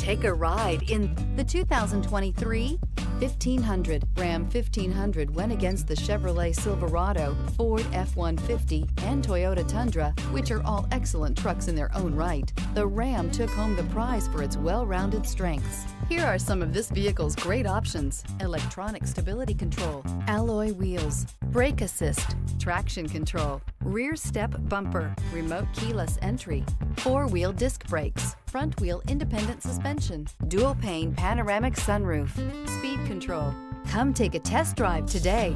Take a ride in the 2023 1500. Ram 1500 went against the Chevrolet Silverado, Ford F-150, and Toyota Tundra, which are all excellent trucks in their own right. The Ram took home the prize for its well-rounded strengths. Here are some of this vehicle's great options: electronic stability control, alloy wheels, brake assist, traction control, rear step bumper, remote keyless entry, four-wheel disc brakes, front wheel independent suspension, dual pane panoramic sunroof, speed control. Come take a test drive today.